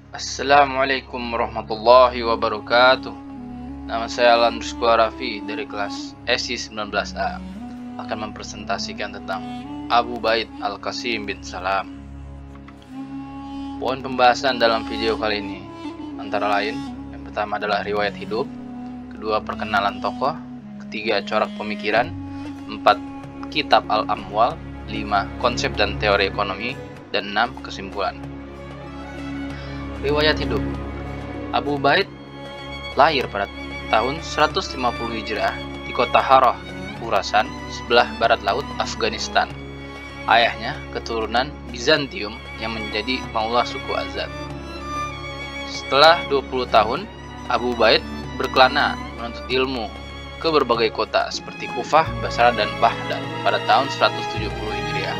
Assalamualaikum warahmatullahi wabarakatuh. Nama saya Alan Raffi dari kelas SI 19A akan mempresentasikan tentang Abu Baid Al-Qasim bin Salam. Poin pembahasan dalam video kali ini antara lain, yang pertama adalah riwayat hidup, kedua perkenalan tokoh, ketiga corak pemikiran, 4 kitab Al-Amwal, 5 konsep dan teori ekonomi, dan 6 kesimpulan. Riwayat hidup. Abu Baid lahir pada tahun 150 Hijrah di kota Harrah, Khurasan, sebelah barat laut Afghanistan. Ayahnya keturunan Bizantium yang menjadi maula suku Azad. Setelah 20 tahun, Abu Baid berkelana menuntut ilmu ke berbagai kota seperti Kufah, Basra, dan Baghdad pada tahun 170 Hijriah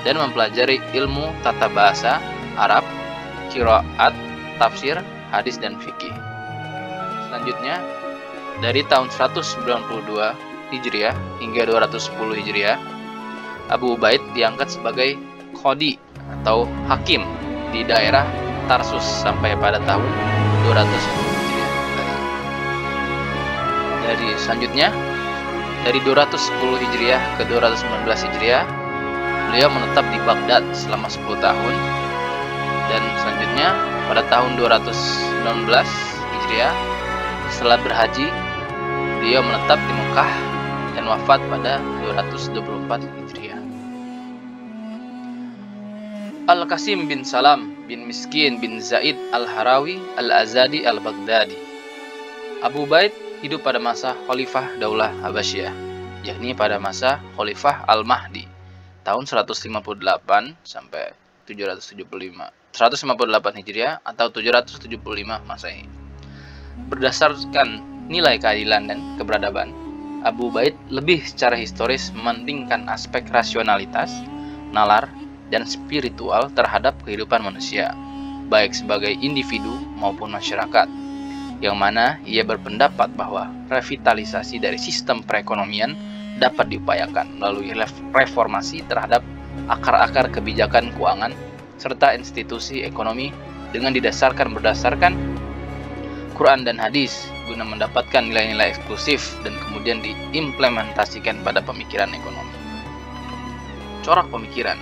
dan mempelajari ilmu tata bahasa Arab, qiraat, tafsir, hadis, dan fikih. Selanjutnya, dari tahun 192 Hijriah hingga 210 Hijriah, Abu Baid diangkat sebagai qadi atau hakim di daerah Tarsus sampai pada tahun 210 Hijriah. Dari 210 Hijriah ke 219 Hijriah, beliau menetap di Baghdad selama 10 tahun. Dan selanjutnya pada tahun 219 Hijriah, setelah berhaji, beliau menetap di Mekah dan wafat pada 224 Hijriah. Al-Qasim bin Salam bin Miskin bin Zaid Al-Harawi Al-Azadi Al-Baghdadi. Abu Baid hidup pada masa Khalifah Daulah Habasyah, yakni pada masa Khalifah Al-Mahdi tahun 158 sampai 158 Hijriah atau 775 Masehi. Berdasarkan nilai keadilan dan keberadaban, Abu Baid lebih secara historis mementingkan aspek rasionalitas, nalar, dan spiritual terhadap kehidupan manusia, baik sebagai individu maupun masyarakat, yang mana ia berpendapat bahwa revitalisasi dari sistem perekonomian dapat diupayakan melalui reformasi terhadap akar-akar kebijakan keuangan serta institusi ekonomi dengan berdasarkan Quran dan hadis guna mendapatkan nilai-nilai eksklusif dan kemudian diimplementasikan pada pemikiran ekonomi. Corak pemikiran.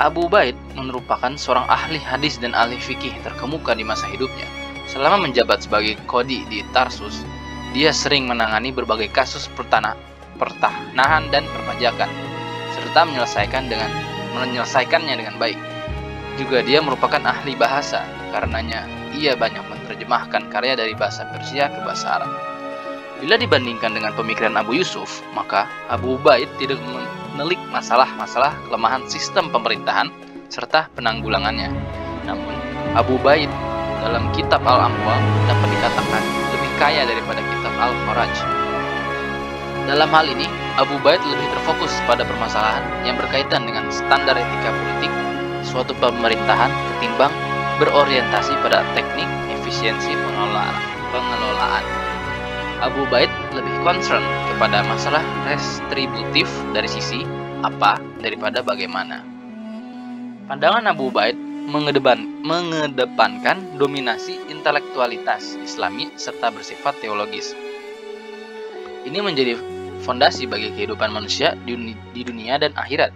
Abu Baid merupakan seorang ahli hadis dan ahli fikih terkemuka di masa hidupnya. Selama menjabat sebagai qadi di Tarsus, dia sering menangani berbagai kasus pertanahan dan perpajakan serta menyelesaikannya dengan baik. Juga dia merupakan ahli bahasa, karenanya ia banyak menerjemahkan karya dari bahasa Persia ke bahasa Arab. Bila dibandingkan dengan pemikiran Abu Yusuf, maka Abu Baid tidak menelik masalah-masalah kelemahan sistem pemerintahan serta penanggulangannya. Namun, Abu Baid dalam kitab Al-Amwal dapat dikatakan lebih kaya daripada kitab Al-Kharaj. Dalam hal ini, Abu Baid lebih terfokus pada permasalahan yang berkaitan dengan standar etika politik suatu pemerintahan ketimbang berorientasi pada teknik efisiensi pengelolaan. Abu Baid lebih concern kepada masalah restributif dari sisi apa daripada bagaimana. Pandangan Abu Baid mengedepankan dominasi intelektualitas Islami serta bersifat teologis. Ini menjadi fondasi bagi kehidupan manusia di dunia dan akhirat,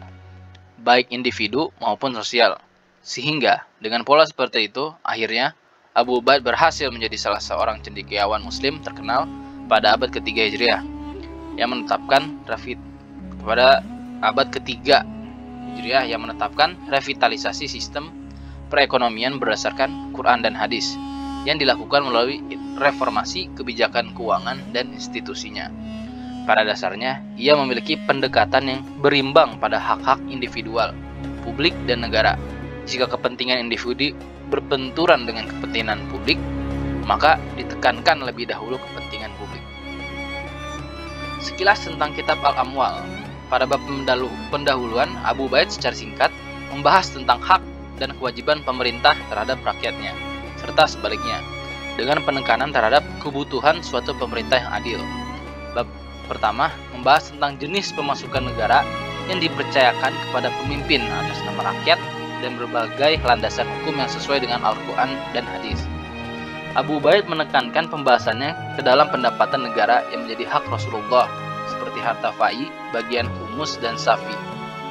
baik individu maupun sosial. Sehingga dengan pola seperti itu, akhirnya Abu Baid berhasil menjadi salah seorang cendekiawan muslim terkenal pada abad ketiga Hijriah yang menetapkan revitalisasi sistem perekonomian berdasarkan Quran dan hadis yang dilakukan melalui reformasi kebijakan keuangan dan institusinya. Pada dasarnya, ia memiliki pendekatan yang berimbang pada hak-hak individual, publik, dan negara. Jika kepentingan individu berbenturan dengan kepentingan publik, maka ditekankan lebih dahulu kepentingan publik. Sekilas tentang kitab Al-Amwal. Pada bab pendahuluan, Abu Baid secara singkat membahas tentang hak dan kewajiban pemerintah terhadap rakyatnya, serta sebaliknya, dengan penekanan terhadap kebutuhan suatu pemerintah yang adil. Bab pertama membahas tentang jenis pemasukan negara yang dipercayakan kepada pemimpin atas nama rakyat dan berbagai landasan hukum yang sesuai dengan Al-Quran dan hadis. Abu Ubaid menekankan pembahasannya ke dalam pendapatan negara yang menjadi hak Rasulullah, seperti harta fai, bagian humus dan safi,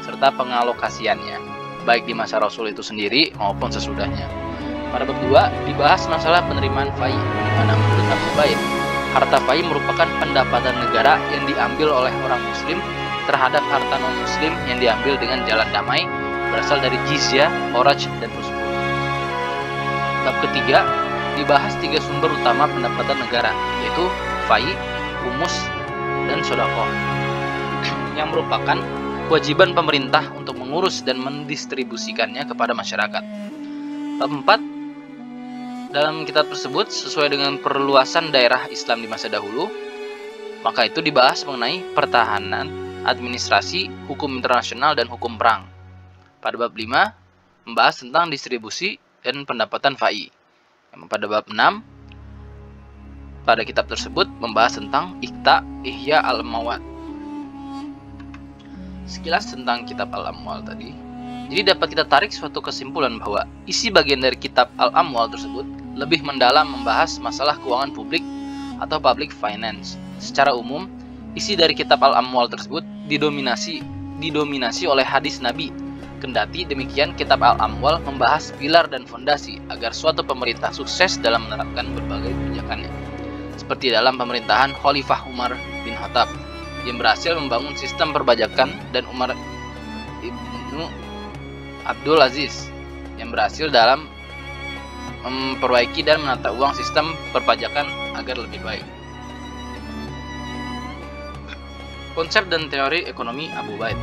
serta pengalokasiannya, baik di masa Rasul itu sendiri maupun sesudahnya. Pada bab 2 dibahas masalah penerimaan fai, di mana menurut Abu Ubaid, harta fai merupakan pendapatan negara yang diambil oleh orang muslim terhadap harta non-muslim yang diambil dengan jalan damai, berasal dari jizyah, kharaj, dan rusuk. Bab ketiga dibahas 3 sumber utama pendapatan negara, yaitu fai, humus, dan sodaqah, yang merupakan kewajiban pemerintah untuk mengurus dan mendistribusikannya kepada masyarakat. Bab 4 dalam kitab tersebut sesuai dengan perluasan daerah Islam di masa dahulu, maka itu dibahas mengenai pertahanan, administrasi, hukum internasional, dan hukum perang. Pada bab 5 membahas tentang distribusi dan pendapatan fai. Pada bab 6 pada kitab tersebut membahas tentang Iqta Ihya al-Amwal. Sekilas tentang kitab Al-Amwal tadi. Jadi dapat kita tarik suatu kesimpulan bahwa isi bagian dari kitab Al-Amwal tersebut lebih mendalam membahas masalah keuangan publik atau public finance. Secara umum, isi dari kitab Al-Amwal tersebut didominasi oleh hadis Nabi. Kendati demikian, kitab Al-Amwal membahas pilar dan fondasi agar suatu pemerintah sukses dalam menerapkan berbagai kebijakannya. Seperti dalam pemerintahan Khalifah Umar bin Khattab yang berhasil membangun sistem perpajakan, dan Umar ibnu Abdul Aziz yang berhasil dalam memperbaiki dan menata uang sistem perpajakan agar lebih baik. Konsep dan teori ekonomi Abu Ubaid.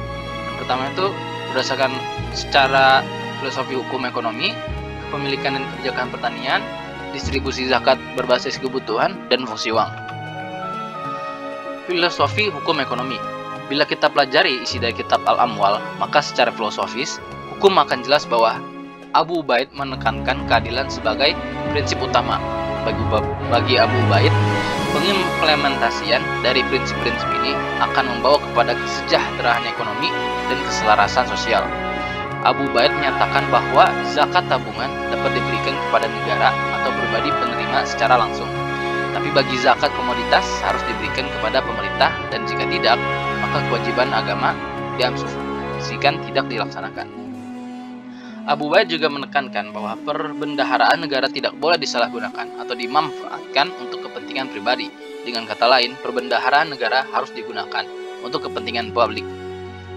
Yang pertama itu berdasarkan secara filosofi hukum ekonomi, kepemilikan dan kebijakan pertanian, distribusi zakat berbasis kebutuhan, dan fungsi uang. Filosofi hukum ekonomi. Bila kita pelajari isi dari kitab Al-Amwal, maka secara filosofis, hukum akan jelas bahwa Abu Ubaid menekankan keadilan sebagai prinsip utama. Bagi Abu Ubaid, pengimplementasian dari prinsip-prinsip ini akan membawa kepada kesejahteraan ekonomi dan keselarasan sosial. Abu Ubaid menyatakan bahwa zakat tabungan dapat diberikan kepada negara atau pribadi penerima secara langsung. Tapi bagi zakat komoditas harus diberikan kepada pemerintah, dan jika tidak, maka kewajiban agama diasumsikan tidak dilaksanakan. Abu Ubaid juga menekankan bahwa perbendaharaan negara tidak boleh disalahgunakan atau dimanfaatkan untuk kepentingan pribadi. Dengan kata lain, perbendaharaan negara harus digunakan untuk kepentingan publik.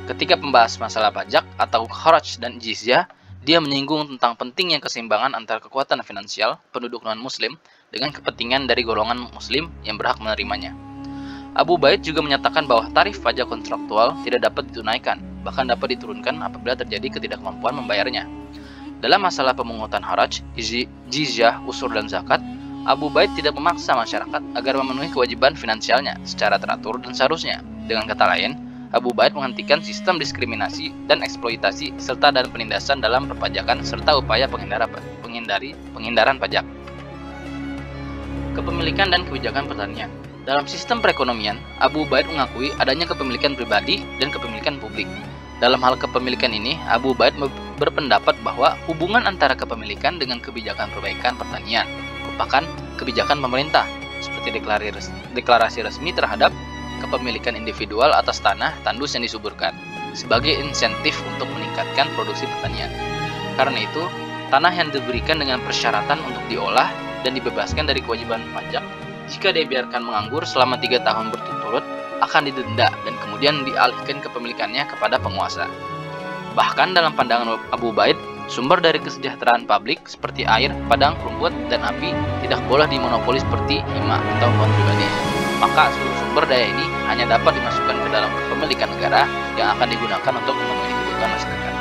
Ketika membahas masalah pajak atau kharaj dan jizyah, dia menyinggung tentang pentingnya keseimbangan antara kekuatan finansial penduduk non-muslim dengan kepentingan dari golongan muslim yang berhak menerimanya. Abu Ubaid juga menyatakan bahwa tarif pajak kontraktual tidak dapat ditunaikan, bahkan dapat diturunkan apabila terjadi ketidakmampuan membayarnya. Dalam masalah pemungutan haraj, jizyah, usur, dan zakat, Abu Ubaid tidak memaksa masyarakat agar memenuhi kewajiban finansialnya secara teratur dan seharusnya. Dengan kata lain, Abu Ubaid menghentikan sistem diskriminasi dan eksploitasi serta dan penindasan dalam perpajakan serta upaya penghindaran pajak. Kepemilikan dan kebijakan pertanian. Dalam sistem perekonomian, Abu Ubaid mengakui adanya kepemilikan pribadi dan kepemilikan publik. Dalam hal kepemilikan ini, Abu Ubaid berpendapat bahwa hubungan antara kepemilikan dengan kebijakan perbaikan pertanian merupakan kebijakan pemerintah, seperti deklarasi resmi terhadap kepemilikan individual atas tanah tandus yang disuburkan, sebagai insentif untuk meningkatkan produksi pertanian. Karena itu, tanah yang diberikan dengan persyaratan untuk diolah dan dibebaskan dari kewajiban pajak, jika dibiarkan menganggur selama 3 tahun berturut-turut, akan didenda dan kemudian dialihkan kepemilikannya kepada penguasa. Bahkan dalam pandangan Abu Ubaid, sumber dari kesejahteraan publik seperti air, padang, rumput, dan api tidak boleh dimonopoli seperti hima atau pohon pribadi. Maka seluruh sumber daya ini hanya dapat dimasukkan ke dalam kepemilikan negara yang akan digunakan untuk memenuhi kebutuhan masyarakat.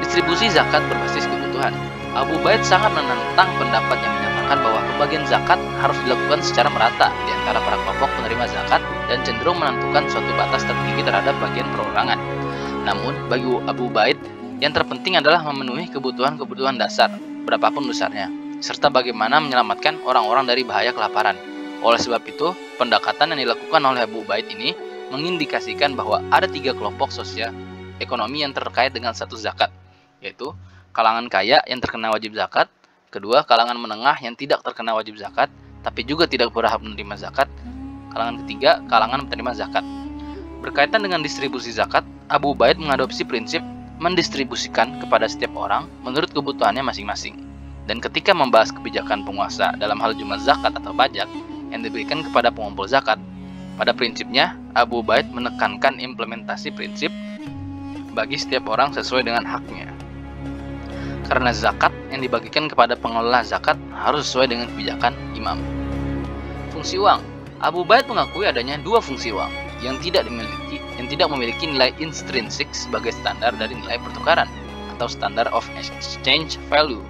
Distribusi zakat berbasis kebutuhan. Abu Ubaid sangat menentang pendapat yang menyatakan bahwa pembagian zakat harus dilakukan secara merata di antara para kelompok penerima zakat dan cenderung menentukan suatu batas tertinggi terhadap bagian perorangan. Namun, bagi Abu Ubaid, yang terpenting adalah memenuhi kebutuhan-kebutuhan dasar, berapapun besarnya, serta bagaimana menyelamatkan orang-orang dari bahaya kelaparan. Oleh sebab itu, pendekatan yang dilakukan oleh Abu Ubaid ini mengindikasikan bahwa ada 3 kelompok sosial ekonomi yang terkait dengan satu zakat. yaitu kalangan kaya yang terkena wajib zakat, kedua kalangan menengah yang tidak terkena wajib zakat tapi juga tidak berhak menerima zakat, kalangan ketiga kalangan penerima zakat. Berkaitan dengan distribusi zakat, Abu Ubaid mengadopsi prinsip mendistribusikan kepada setiap orang menurut kebutuhannya masing-masing. Dan ketika membahas kebijakan penguasa dalam hal jumlah zakat atau pajak yang diberikan kepada pengumpul zakat, pada prinsipnya Abu Ubaid menekankan implementasi prinsip bagi setiap orang sesuai dengan haknya. Karena zakat yang dibagikan kepada pengelola zakat harus sesuai dengan kebijakan imam. Fungsi uang. Abu Ubaid mengakui adanya dua fungsi uang yang tidak memiliki nilai intrinsik sebagai standar dari nilai pertukaran atau standard of exchange value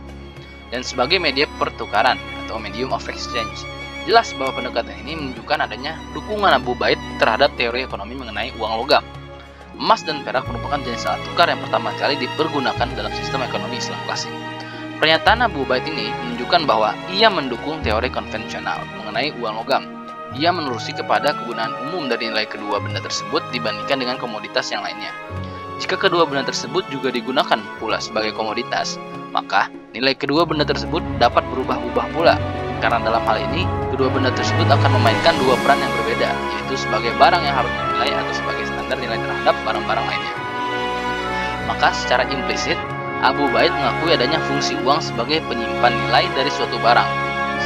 dan sebagai media pertukaran atau medium of exchange. Jelas bahwa pendekatan ini menunjukkan adanya dukungan Abu Ubaid terhadap teori ekonomi mengenai uang logam. Emas dan perak merupakan jenis alat tukar yang pertama kali dipergunakan dalam sistem ekonomi Islam klasik. Pernyataan Abu Ubaid ini menunjukkan bahwa ia mendukung teori konvensional mengenai uang logam. Ia menerusi kepada kegunaan umum dari nilai kedua benda tersebut dibandingkan dengan komoditas yang lainnya. Jika kedua benda tersebut juga digunakan pula sebagai komoditas, maka nilai kedua benda tersebut dapat berubah-ubah pula. Karena dalam hal ini, kedua benda tersebut akan memainkan dua peran yang berbeda, yaitu sebagai barang yang harus dinilai atau sebagai standar nilai terhadap barang-barang lainnya. Maka secara implisit, Abu Ubaid mengakui adanya fungsi uang sebagai penyimpan nilai dari suatu barang.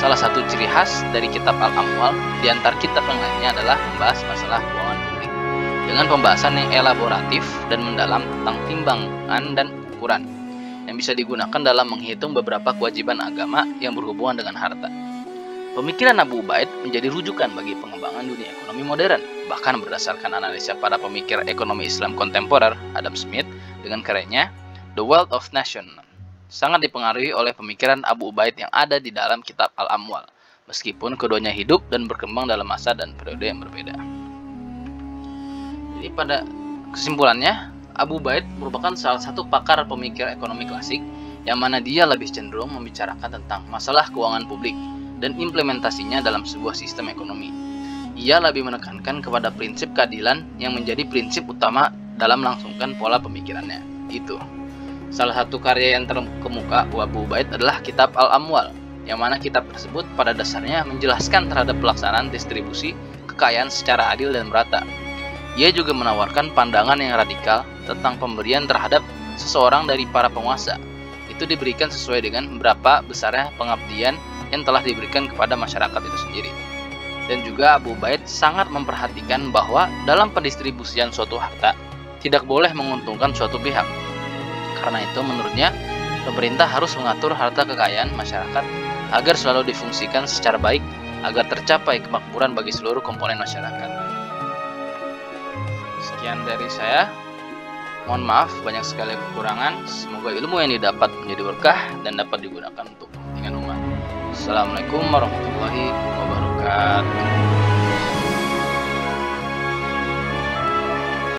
Salah satu ciri khas dari kitab Al-Amwal di antara kitab yang lainnya adalah membahas masalah keuangan publik dengan pembahasan yang elaboratif dan mendalam tentang timbangan dan ukuran yang bisa digunakan dalam menghitung beberapa kewajiban agama yang berhubungan dengan harta. Pemikiran Abu Ubaid menjadi rujukan bagi pengembangan dunia ekonomi modern, bahkan berdasarkan analisa para pemikir ekonomi Islam kontemporer Adam Smith dengan karyanya The Wealth of Nations. Sangat dipengaruhi oleh pemikiran Abu Ubaid yang ada di dalam kitab Al-Amwal, meskipun keduanya hidup dan berkembang dalam masa dan periode yang berbeda. Jadi pada kesimpulannya, Abu Ubaid merupakan salah satu pakar pemikir ekonomi klasik yang mana dia lebih cenderung membicarakan tentang masalah keuangan publik dan implementasinya dalam sebuah sistem ekonomi. Ia lebih menekankan kepada prinsip keadilan yang menjadi prinsip utama dalam melangsungkan pola pemikirannya. Itu. Salah satu karya yang terkemuka Abu Ubaid adalah kitab Al-Amwal, yang mana kitab tersebut pada dasarnya menjelaskan terhadap pelaksanaan distribusi kekayaan secara adil dan merata. Ia juga menawarkan pandangan yang radikal tentang pemberian terhadap seseorang dari para penguasa. Itu diberikan sesuai dengan berapa besarnya pengabdian yang telah diberikan kepada masyarakat itu sendiri. Dan juga Abu Ubaid sangat memperhatikan bahwa dalam pendistribusian suatu harta tidak boleh menguntungkan suatu pihak. Karena itu menurutnya pemerintah harus mengatur harta kekayaan masyarakat agar selalu difungsikan secara baik agar tercapai kemakmuran bagi seluruh komponen masyarakat. Sekian dari saya. Mohon maaf banyak sekali kekurangan. Semoga ilmu yang didapat menjadi berkah dan dapat digunakan untuk kepentingan umat. Assalamualaikum warahmatullahi wabarakatuh.